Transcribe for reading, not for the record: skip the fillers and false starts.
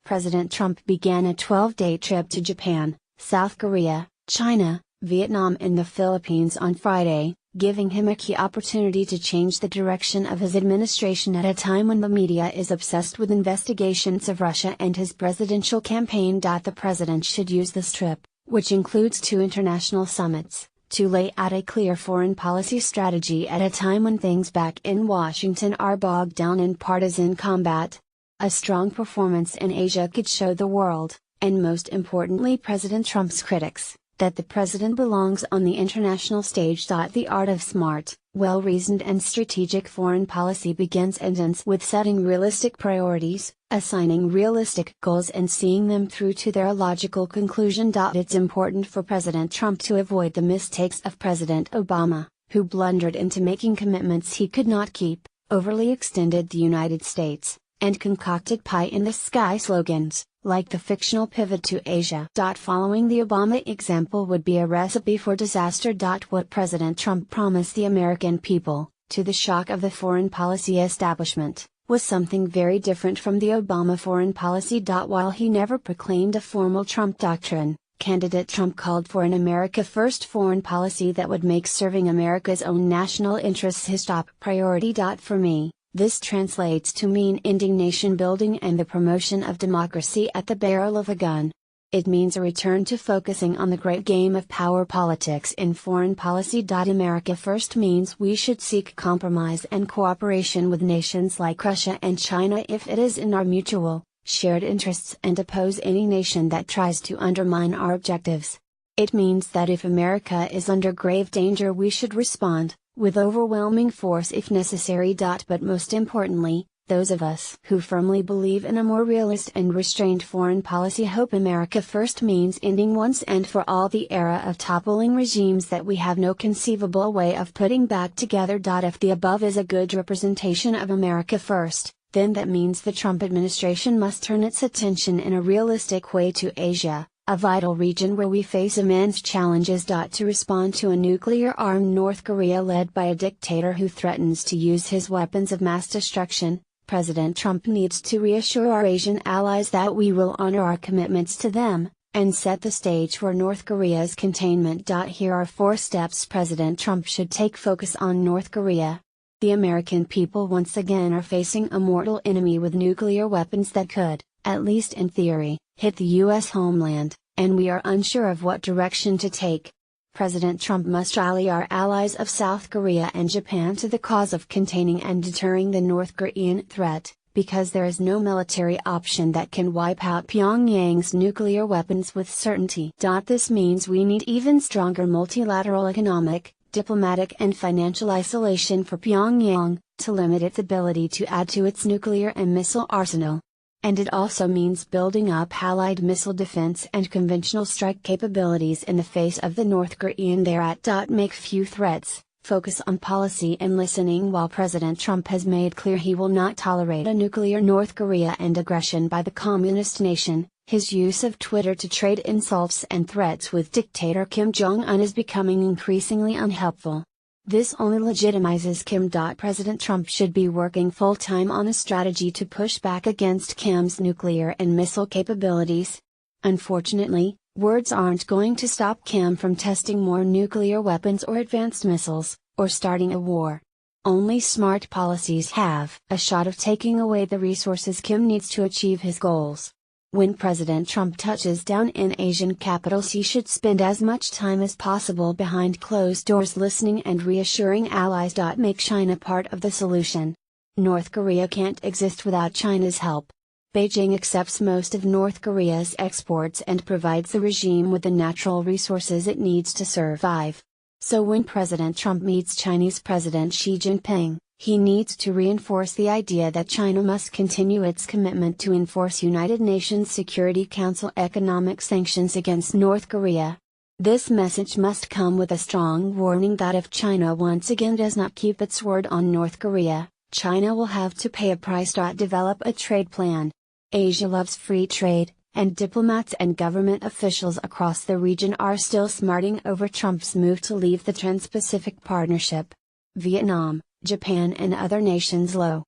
President Trump began a 12-day trip to Japan, South Korea, China, Vietnam and the Philippines on Friday, giving him a key opportunity to change the direction of his administration at a time when the media is obsessed with investigations of Russia and his presidential campaign. The president should use this trip, which includes 2 international summits, to lay out a clear foreign policy strategy at a time when things back in Washington are bogged down in partisan combat. A strong performance in Asia could show the world, and most importantly President Trump's critics, that the president belongs on the international stage. The art of smart, well-reasoned and strategic foreign policy begins and ends with setting realistic priorities, assigning realistic goals and seeing them through to their logical conclusion. It's important for President Trump to avoid the mistakes of President Obama, who blundered into making commitments he could not keep, overly extended the United States, and concocted pie-in-the-sky slogans, like the fictional pivot to Asia. Following the Obama example would be a recipe for disaster. What President Trump promised the American people, to the shock of the foreign policy establishment, was something very different from the Obama foreign policy. While he never proclaimed a formal Trump doctrine, candidate Trump called for an America First foreign policy that would make serving America's own national interests his top priority. For me, this translates to mean ending nation building and the promotion of democracy at the barrel of a gun. It means a return to focusing on the great game of power politics in foreign policy. America First means we should seek compromise and cooperation with nations like Russia and China if it is in our mutual, shared interests, and oppose any nation that tries to undermine our objectives. It means that if America is under grave danger we should respond, with overwhelming force if necessary. But most importantly, those of us who firmly believe in a more realist and restrained foreign policy hope America First means ending once and for all the era of toppling regimes that we have no conceivable way of putting back together. If the above is a good representation of America First, then that means the Trump administration must turn its attention in a realistic way to Asia, a vital region where we face immense challenges. To respond to a nuclear-armed North Korea led by a dictator who threatens to use his weapons of mass destruction, President Trump needs to reassure our Asian allies that we will honor our commitments to them, and set the stage for North Korea's containment. Here are 4 steps President Trump should take. Focus on North Korea. The American people once again are facing a mortal enemy with nuclear weapons that could, at least in theory, hit the U.S. homeland, and we are unsure of what direction to take. President Trump must rally our allies of South Korea and Japan to the cause of containing and deterring the North Korean threat, because there is no military option that can wipe out Pyongyang's nuclear weapons with certainty. This means we need even stronger multilateral economic, diplomatic and financial isolation for Pyongyang, to limit its ability to add to its nuclear and missile arsenal. And it also means building up allied missile defense and conventional strike capabilities in the face of the North Korean threat. Make few threats, focus on policy and listening. While President Trump has made clear he will not tolerate a nuclear North Korea and aggression by the communist nation, his use of Twitter to trade insults and threats with dictator Kim Jong-un is becoming increasingly unhelpful. This only legitimizes Kim. President Trump should be working full-time on a strategy to push back against Kim's nuclear and missile capabilities. Unfortunately, words aren't going to stop Kim from testing more nuclear weapons or advanced missiles, or starting a war. Only smart policies have a shot of taking away the resources Kim needs to achieve his goals. When President Trump touches down in Asian capitals, he should spend as much time as possible behind closed doors listening and reassuring allies. Make China part of the solution. North Korea can't exist without China's help. Beijing accepts most of North Korea's exports and provides the regime with the natural resources it needs to survive. So when President Trump meets Chinese President Xi Jinping, he needs to reinforce the idea that China must continue its commitment to enforce United Nations Security Council economic sanctions against North Korea. This message must come with a strong warning that if China once again does not keep its word on North Korea, China will have to pay a price. Develop a trade plan. Asia loves free trade, and diplomats and government officials across the region are still smarting over Trump's move to leave the Trans-Pacific Partnership. Vietnam, Japan and other nations low